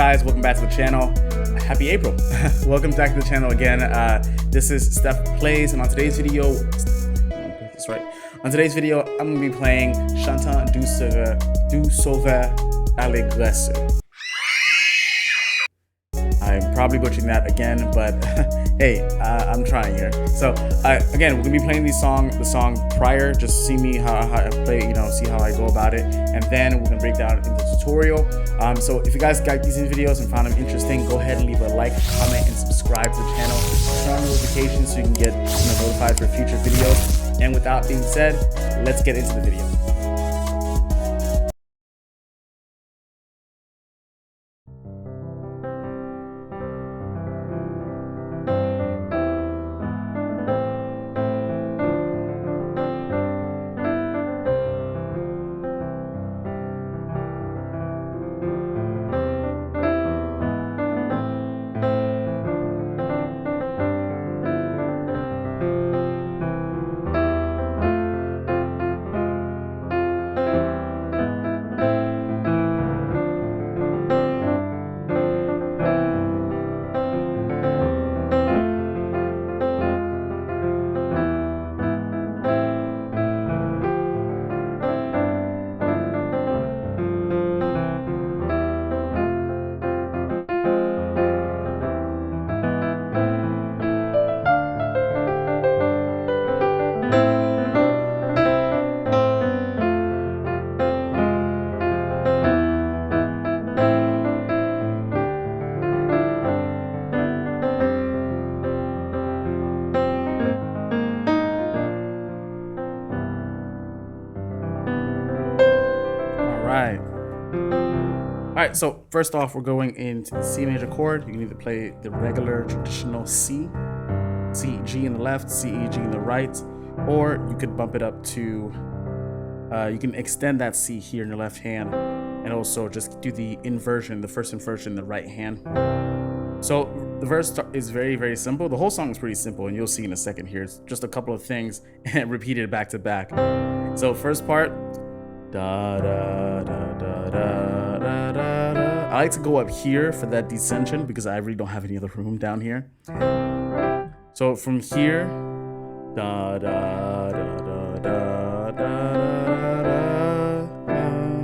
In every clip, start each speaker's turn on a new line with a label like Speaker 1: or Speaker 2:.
Speaker 1: guys? Welcome back to the channel. Happy April. Welcome back to the channel again. This is StefPlays, and on today's video, that's right. On today's video, I'm gonna be playing Chanton du Sauveur Tandresse. I'm probably butchering that again, but hey, I'm trying here. So again, we're gonna be playing the song prior, just see me how I play, see how I go about it, and then we're gonna break down in the tutorial. So if you guys got these videos and found them interesting, go ahead and leave a like, comment, and subscribe to the channel. Turn on notifications so you can get notified for future videos. And with that being said, let's get into the video. Alright, so first off, we're going into the C major chord. You can either play the regular traditional C, G in the left, C, E, G in the right, or you could bump it up to, you can extend that C here in your left hand, and also just do the inversion, the first inversion in the right hand. So the verse is very, very simple. The whole song is pretty simple, and you'll see in a second here. It's just a couple of things and repeated back to back. So first part, da da da da da da da. I like to go up here for that descension because I really don't have any other room down here. So from here, da da da da da da da.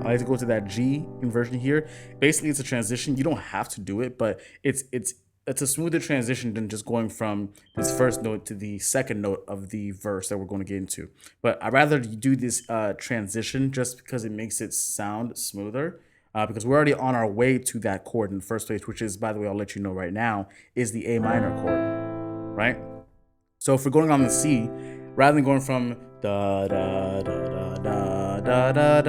Speaker 1: I like to go to that G inversion here. Basically, it's a transition. You don't have to do it, but it's a smoother transition than just going from this first note to the second note of the verse that we're going to get into. But I'd rather do this transition just because it makes it sound smoother, because we're already on our way to that chord in the first place, which is, by the way, I'll let you know right now, is the A minor chord, right? So if we're going on the C, rather than going from da da da da da da da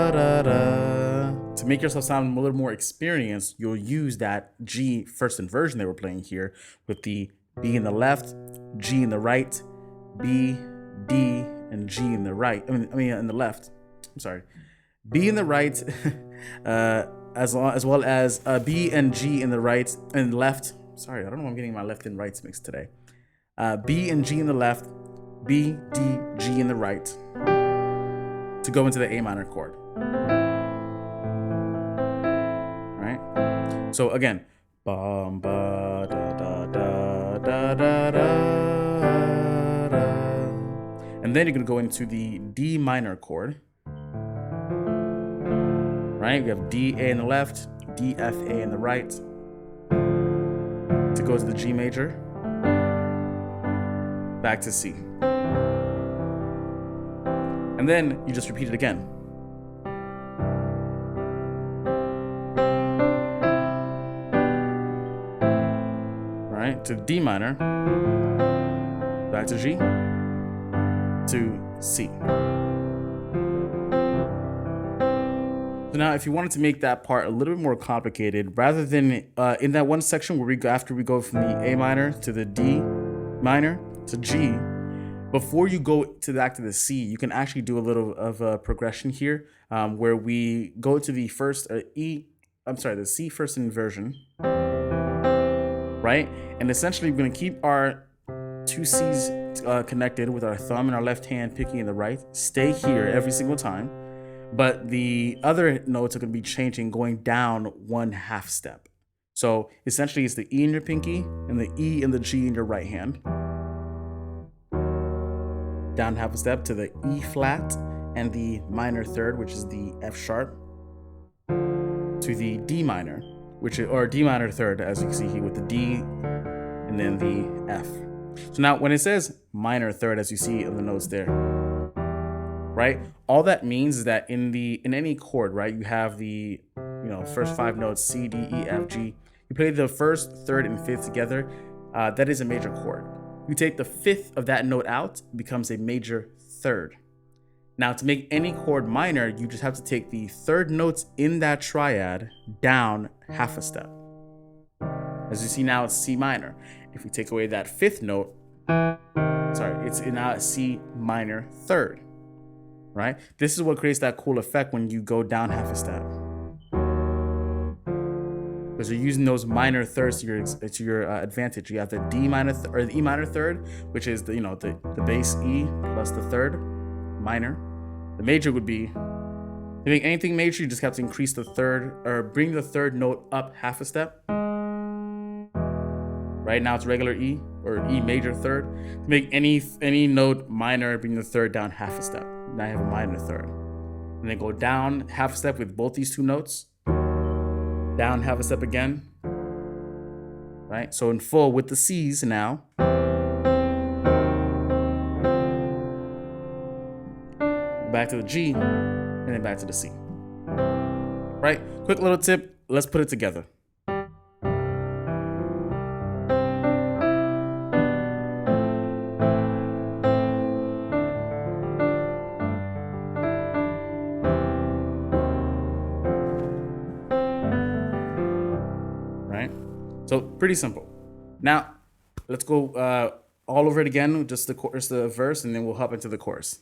Speaker 1: da da, to make yourself sound a little more experienced, you'll use that G first inversion that we're playing here with the B in the left, G in the right, B, D, and G in the right. I mean in the left. I'm sorry. B in the right, as well as B and G in the right and left. Sorry, I don't know. I'm getting my left and rights mixed today. B and G in the left, B, D, G in the right, to go into the A minor chord. So again, bum ba da da da da da da, and then you're gonna go into the D minor chord. Right? We have D, A in the left, D, F, A in the right, to go to the G major, back to C, and then you just repeat it again. To D minor, back to G, to C. So now if you wanted to make that part a little bit more complicated, rather than in that one section where after we go from the A minor to the D minor to G, before you go back to the C, you can actually do a little of a progression here, where we go to the first the C first inversion, right? And essentially we're going to keep our two C's connected with our thumb and our left hand picking in the right. Stay here every single time. but the other notes are going to be changing, going down 1/2 step. So essentially it's the E in your pinky and the E and the G in your right hand. Down 1/2 step to the E flat and the minor third, which is the F sharp, to the D minor, which is, or D minor third, as you can see here with the D and then the F. So now when it says minor third, as you see in the notes there, right? All that means is that in any chord, right, you have the first 5 notes, C, D, E, F, G. You play the first, third, and fifth together. That is a major chord. You take the fifth of that note out, it becomes a major third. Now, to make any chord minor, you just have to take the third notes in that triad down 1/2 step. As you see now, it's C minor. If we take away that fifth note, it's now C minor third, right? This is what creates that cool effect when you go down 1/2 step. Because you're using those minor thirds to your advantage. You have the D minor or the E minor third, which is the bass E plus the third minor. The major would be, to make anything major, you just have to increase the third or bring the third note up 1/2 step. Right now it's regular E or E major third. To make any note minor, bring the third down 1/2 step. Now you have a minor third. And then go down 1/2 step with both these two notes. Down 1/2 step again. Right? So in full with the C's now. Back to the G and then back to the C. Right? Quick little tip. Let's put it together. So pretty simple. Now let's go all over it again, just the chorus, the verse, and then we'll hop into the chorus.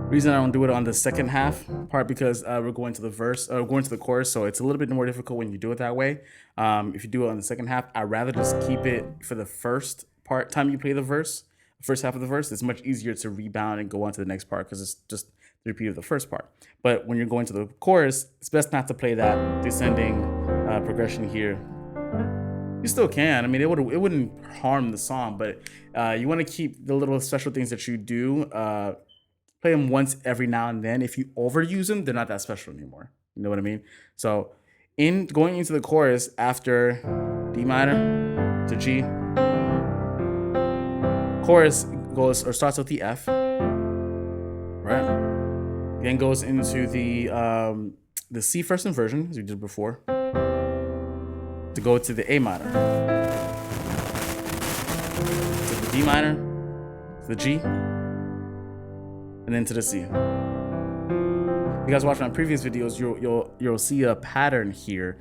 Speaker 1: Reason I don't do it on the second half part because we're going to the verse or going to the chorus, so it's a little bit more difficult when you do it that way. If you do it on the second half, I'd rather just keep it for the first time you play the verse, the first half of the verse. It's much easier to rebound and go on to the next part because it's just the repeat of the first part. But when you're going to the chorus, it's best not to play that descending progression here. You still can. I mean, it wouldn't harm the song, but you want to keep the little special things that you do. Play them once every now and then. If you overuse them, they're not that special anymore. You know what I mean? So going into the chorus after D minor to G, chorus goes or starts with the F, right? Then goes into the C first inversion, as we did before, to go to the A minor, to the D minor, to the G, and then to the C. If you guys watch my previous videos, you'll see a pattern here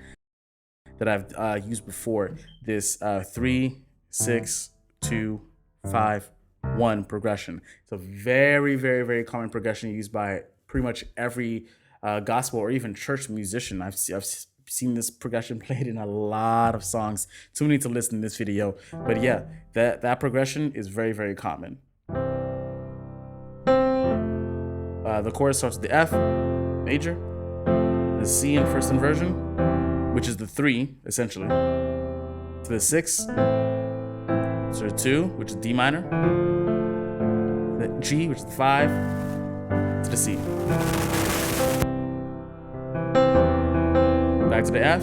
Speaker 1: that I've used before. This 3, 6, 2, 5, 1 progression. It's a very, very, very common progression used by pretty much every gospel or even church musician. I've seen this progression played in a lot of songs. Too many to list in this video, but yeah, that progression is very, very common. The chorus starts with the F major, the C in first inversion, which is the 3 essentially, to the 6, to the 2, which is D minor, the G, which is the 5, to the C. Back to the F,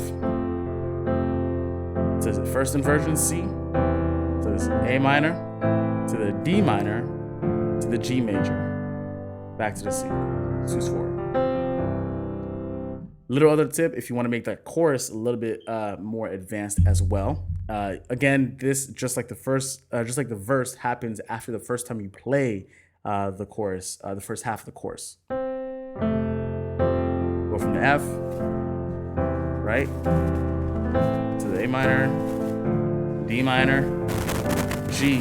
Speaker 1: to the first inversion C, to the A minor, to the D minor, to the G major. Back to the C. Sus 4. Little other tip, if you want to make that chorus a little bit more advanced as well. Again, this just like the verse happens after the first time you play the chorus, the first half of the chorus. Go from the F, right, to the A minor, D D minor, G.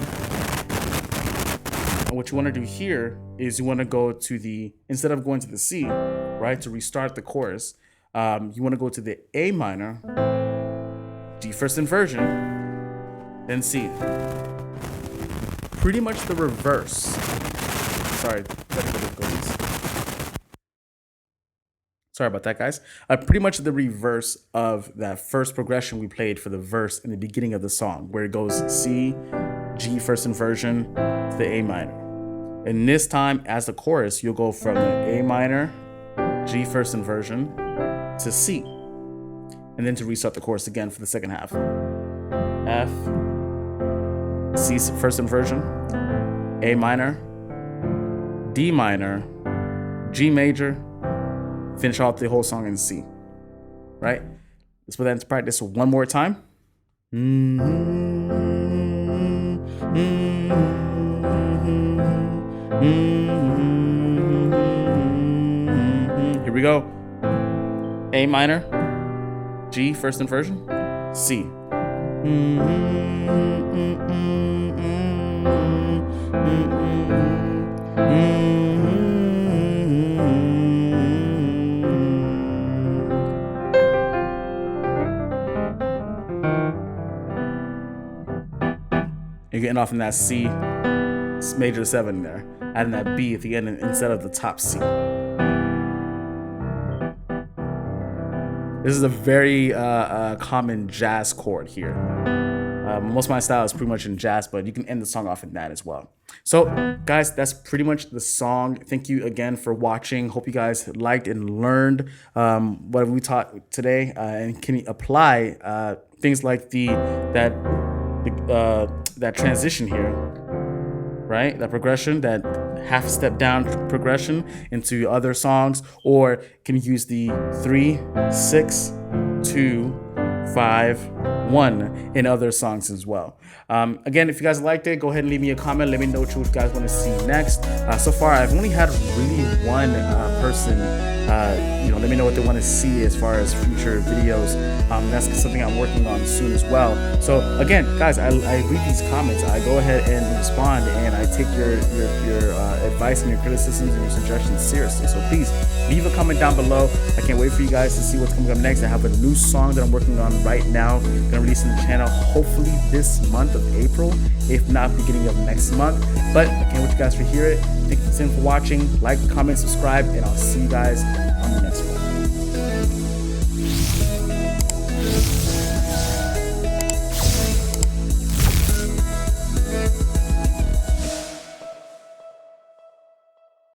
Speaker 1: And what you want to do here is you want to go to the, instead of going to the C, right, to restart the chorus, you want to go to the A minor, D first inversion, then C. Pretty much the reverse. Sorry, sorry about that, guys. Pretty much the reverse of that first progression we played for the verse in the beginning of the song, where it goes C, G first inversion to the A minor. And this time, as the chorus, you'll go from the A minor, G first inversion to C. And then to restart the chorus again for the second half. F, C first inversion, A minor, D minor, G major, finish off the whole song in C, right? Let's put that into practice one more time. Here we go. A minor, G first inversion, C. You're getting off in that C major 7 there, adding that B at the end instead of the top C. This is a very common jazz chord here. Most of my style is pretty much in jazz, but you can end the song off in that as well. So guys, that's pretty much the song. Thank you again for watching. Hope you guys liked and learned what we taught today, and can apply things like that transition here, right? That progression, that half step down progression into other songs, or can use the 3, 6, 2, 5, 1 in other songs as well. Again, if you guys liked it, go ahead and leave me a comment. Let me know what you guys want to see next. So far, I've only had really one person, let me know what they want to see as far as future videos. That's something I'm working on soon as well. So again, guys, I read these comments. I go ahead and respond, and I take your advice and your criticisms and your suggestions seriously. So please leave a comment down below. I can't wait for you guys to see what's coming up next. I have a new song that I'm working on right now. I'm gonna release on the channel hopefully this month of April, if not beginning of next month. But I can't wait for you guys to hear it. Thank you for watching. Like, comment, subscribe, and I'll see you guys on the next one.